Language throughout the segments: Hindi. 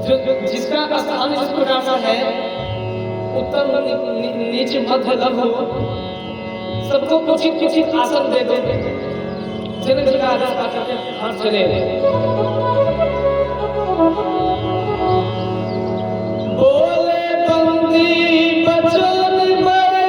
जिसका स्थान इस प्रकार का है, उत्तम नीच मध्य लघु, सबको उचित उचित आसन दे दो। जनक जी का आदेश पाकर के हाथ चले। बोले बंदी बचन बड़े,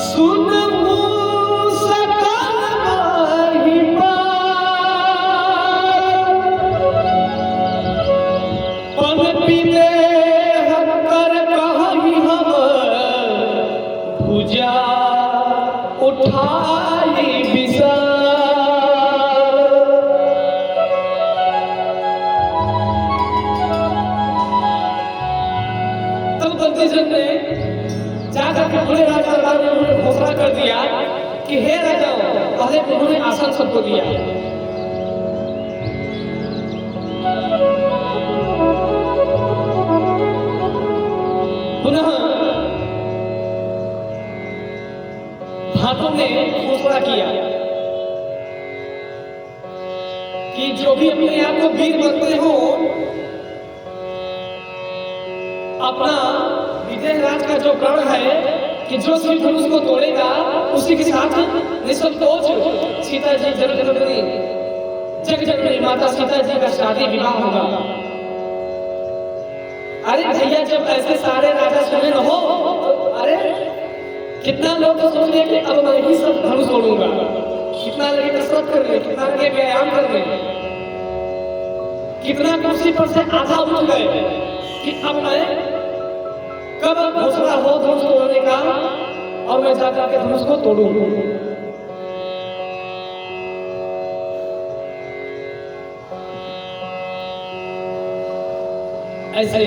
सुन उठाई विशाल। तब बंदीजन ने जाकर के बड़े राजदरबार में उन्होंने घोषणा कर दिया कि हे राजाओं, पहले उन्होंने आसन सबको दिया। पुनः हाथों ने घोषणा किया कि जो भी अपने आप को वीर बनते हो, अपना विजय राज का जो प्रण है कि जो श्री धनुष को तोड़ेगा उसी के साथ निसंकोच सीता जी जगजननी जगजननी माता सीता जी का शादी विवाह होगा। अरे भैया, जब ऐसे सारे राजा सुने न हो, अरे कितना लोग तो सोच रहे कि अब मैं ही सब धनुष तोड़ूंगा, कितना लगे कसरत कर ले, कितना लगे व्यायाम कर ले, कितना कुर्सी पर से आधा उठ गए कि अब मैं कब घोषणा हो धनुष तोड़ने का और मैं जाकर के धनुष को तोड़ूं। ऐसे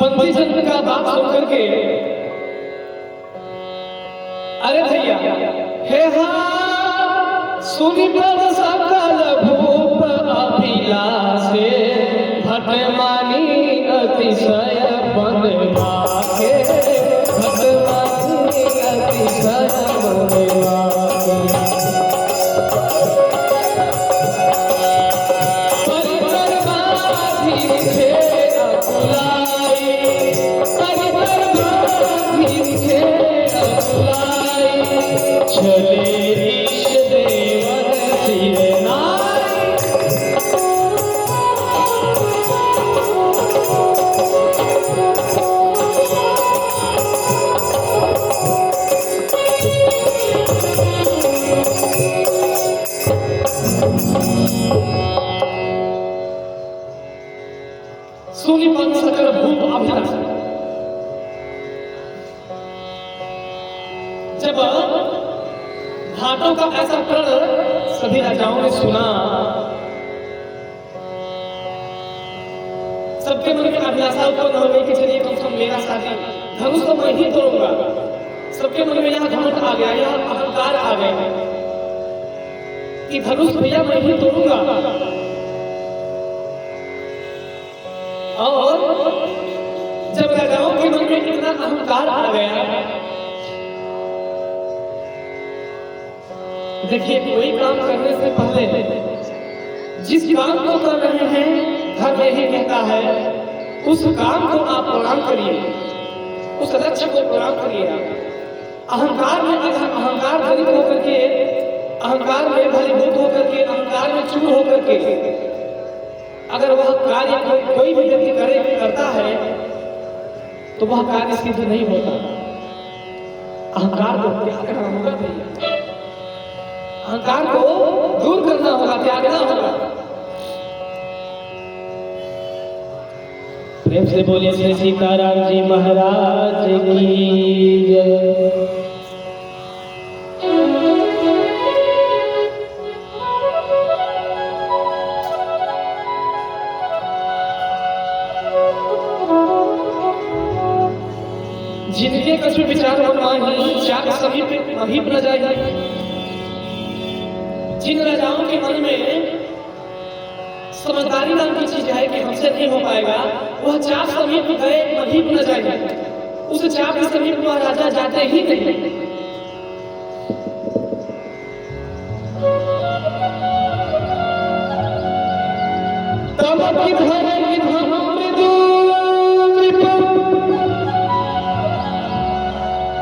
बंदीजन का बात सुनकर के, अरे भैया, हे हाँ सुनी पर सकल भूप अभिलाषे, भटमानी अतिशय बनवाके, भटमानी अतिशय बनवाके। सुनिपन सकल भूप अभिलाष। जब घाटों का ऐसा प्रण सभी राजाओं ने सुना, सबके मन में अभिलाषा उत्पन्न हो गई कि चलिए कम से कम मेरा शादी धनुष तो मैं ही तोड़ूंगा। सबके मन में यह घमंड आ गया, यह अहंकार आ गया कि धनुष भैया मैं ही तोड़ूंगा। और जब राजाओं के मन में इतना अहंकार आ गया, देखिए कोई काम करने से पहले जिस काम को कर रहे हैं धर्म यही कहता है उस काम को आप प्रणाम करिए, उस लक्ष्य को प्रणाम करिए। अहंकार में अहंकार भरित होकर के, अहंकार में भलीभूत होकर के, अहंकार में चूर होकर के अगर वह कार्य कोई भी व्यक्ति करता है तो वह कार्य सिद्ध नहीं होता। अहंकार को त्याग करना होगा, अहंकार को दूर करना होगा, त्यागना होगा। प्रेम से बोलिए श्री सीताराम जी महाराज की जय। जिनके कछु विचार मनमाही, चाक समीप अभी न जाए। जिन राजाओं के मन में समझदारी नाम की चीज है कि हमसे नहीं हो पाएगा, वह चाक समीप गए अभी न जाए। उस चाप के समीप वह राजा जाते ही नहीं। तब किधर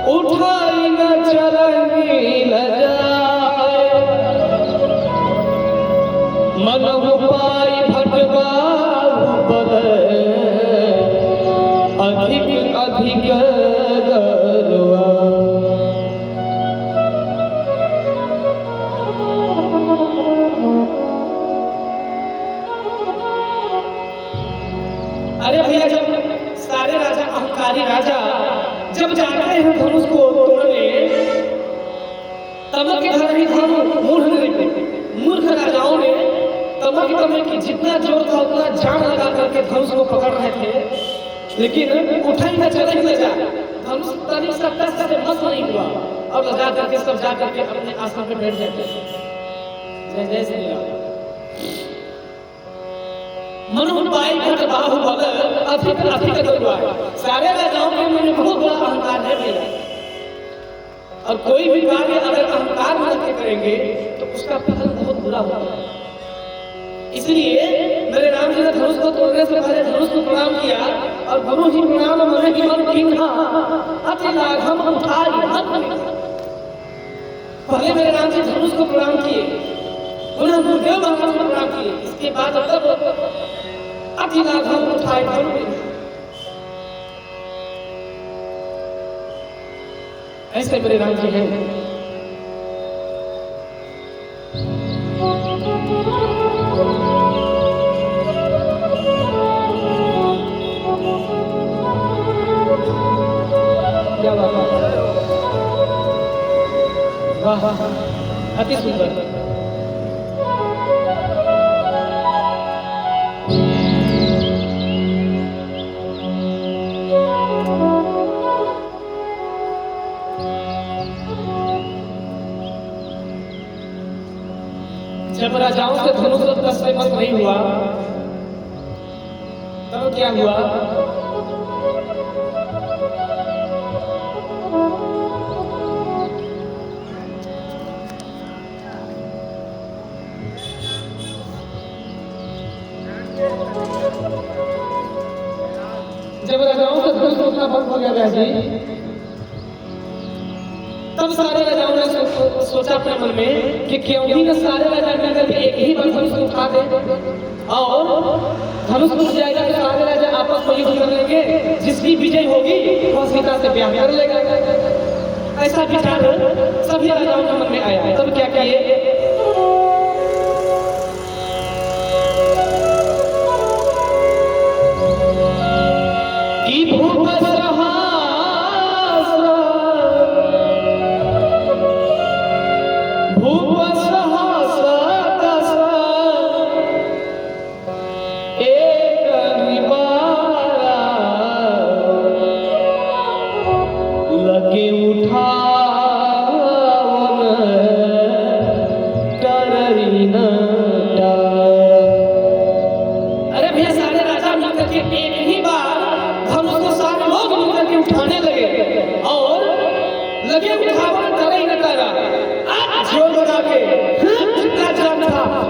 उठाई न चलनी लजाए, मन पाई भटका बदल अधिक अधिक गरुआ। अरे भैया, जब सारे राजा, अहंकारी राजा जब जाते हैं धनुष को तोड़ने, तब के धर ही मूर्ख राजाओं ने तब की जितना जोर था उतना जान लगा करके धनुष को पकड़ रहे थे, लेकिन उठा ही न चला ही न जा। धनुष तनिक सा कष्ट से मस नहीं हुआ और लगा करके सब जा करके अपने आसन पे बैठ जाते। जय जय श्री राम। मनु पाई भट बाहुबल अधिक अधिक गरुआ। सारे राजाओं के मन में बहुत बड़ा अहंकार है मेरा, और कोई भी कार्य अगर अहंकार में रख के करेंगे तो उसका फल बहुत बुरा होता है। इसलिए मेरे राम जी ने धनुष को तोड़ने से पहले धनुष को प्रणाम किया, और गुरु ही प्रणाम मन ही मन किन्हा अति लाघम उठाई हत। पहले मेरे राम जी धनुष को प्रणाम किए, पुनः गुरुदेव महाराज को प्रणाम किए, इसके बाद अति लाघम उठाई हत। ऐसे मेरे राम जी हैं। क्या बात है, वाह वाह, अति सुंदर। जब राजाओं से धनुष कष्ट से मत नहीं हुआ, तब क्या हुआ? जब राजाओं से धनुष उठना बंद हो गया जी, तब सारे राजाओं ने सोचा अपने मन में कि क्यों ही न सारे राजा मिलकर के एक ही बार धनुष उठा दे, और धनुष उठ जाएगा तो सारे राजा आपस में युद्ध कर लेंगे, जिसकी विजय होगी वह सीता से ब्याह कर लेगा। ऐसा विचार सभी राजाओं के मन में आया। तब क्या किए?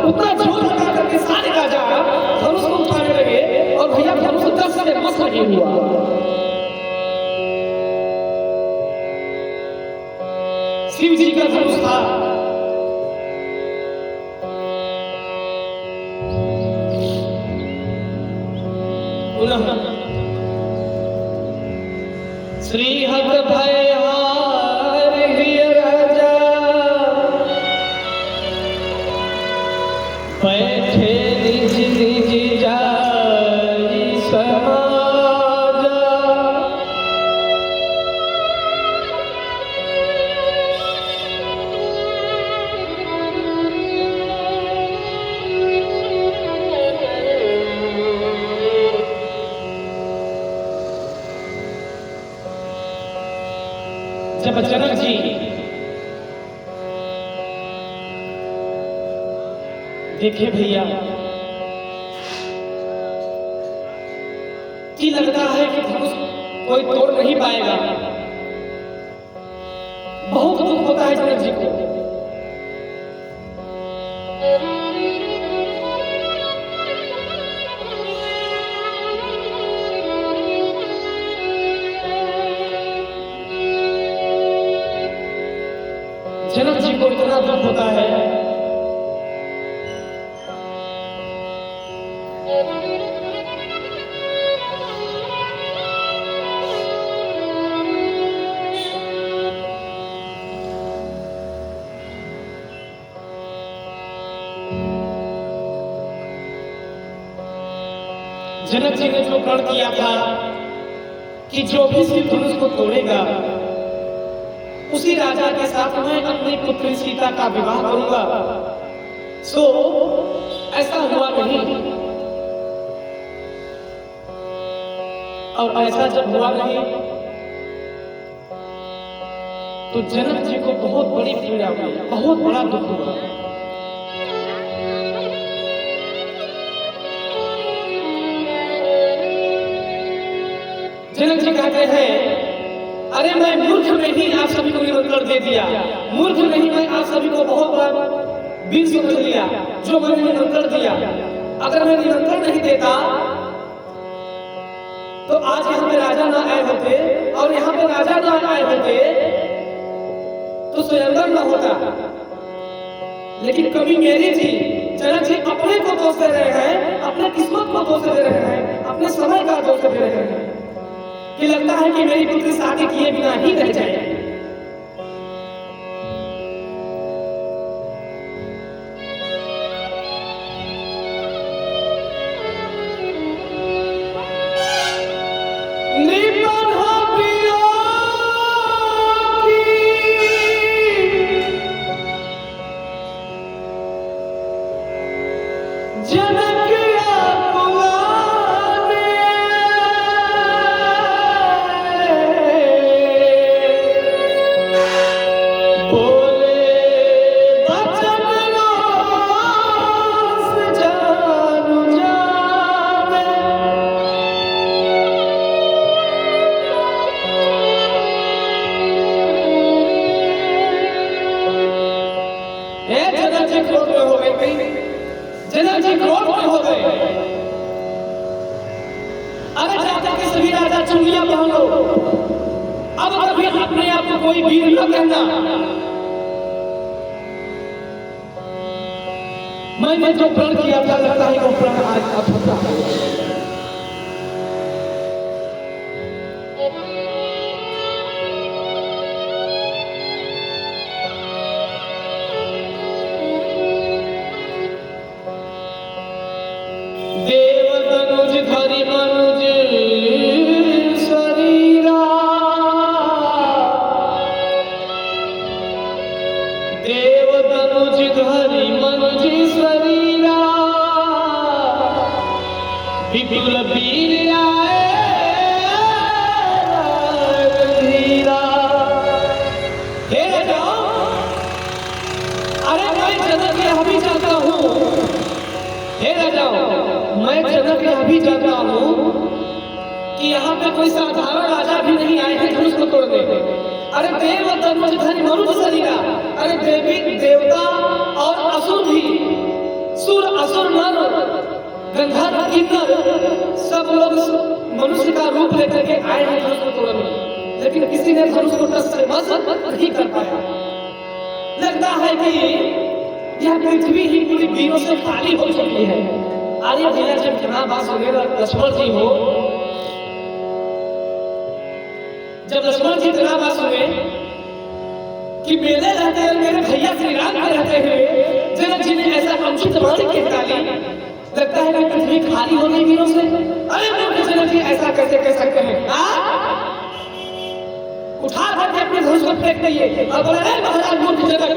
उतना जोर लगा करके सारे राजा धनुष को उठाने लगे, और भैया धनुष 10 से मस लगे हुआ। शिव जी का धनुष था। श्री हत भय हार हिय राजा, बैठे निज निज जाई समाजा। जब जनक जी देखे भैया कि लगता है कि धनुष कोई तोड़ नहीं पाएगा। बहुत दुख होता है जनक जी को। जनक जी को इतना दुख होता है जनक जी ने जो प्रण किया था कि जो भी शिव धनुष को तोड़ेगा उसी राजा के साथ मैं अपनी पुत्री सीता का विवाह करूंगा, सो ऐसा हुआ नहीं। और ऐसा जब हुआ नहीं तो जनक जी को बहुत बड़ी पीड़ा हुई, बहुत बड़ा दुख हुआ। जनक जी कहते हैं, अरे मैं मूर्ख में ही आप सभी को निमंत्रण दे दिया, मूर्ख में ही मैं आप सभी को बहुत बड़ा वीर समझ लिया जो मैंने निमंत्रण दिया। अगर मैं निमंत्रण नहीं देता तो आज यहाँ पे राजा ना आए होते, और यहाँ पे राजा ना आए होते तो स्वयंवर न होता। लेकिन कभी मेरी थी। जनक जी अपने को दोष दे रहे हैं, अपने किस्मत को दोष दे रहे हैं, अपने समय का दोष दे रहे हैं कि लगता है कि मेरी पुत्री शादी किए बिना ही रह जाए। जनक जी क्रोध में हो गए। अरे चाचा के सभी राजा चुंगियां पहनो, अब कभी अपने आप को कोई वीर न कहना। मैंने जो प्रण किया था लगता है वो प्रण आज अधूरा है। विपुल वीर आए हीरा। हे राजा, अरे मैं जनक यह भी जानता हूँ, हे राजा मैं जनक यह भी जानता हूँ कि यहाँ पे कोई साधारण राजा भी नहीं आए हैं धनुष को तोड़ने। अरे देव धनुष मनुष्य शरीरा, अरे देवी देवता और असुर भी, सुर असुर नर गंधर्व किन्नर सब लोग मनुष्य का रूप लेकर के आए हैं धनुष को तोड़ने, लेकिन किसी ने धनुष को टच से बस नहीं कर पाया। लगता है कि यह पृथ्वी ही पूरी वीरों से खाली हो चुकी है। आर्य भैया जब जनाबास हो गए लक्ष्मण जी हो, जब लक्ष्मण जी जनाबास हुए कि मेरे रहते हैं मेरे भैया श्री राम के रहते हैं, जनक जी ने ऐसा अनुचित वाणी कह डाली। लगता है कि पृथ्वी खाली हो गई वीरों से। अरे जनक जी ऐसा कैसे कह सकते हैं? उठा करके अपने धनुष को फेंक दिए और बोले महाराज मूर्ख जनक।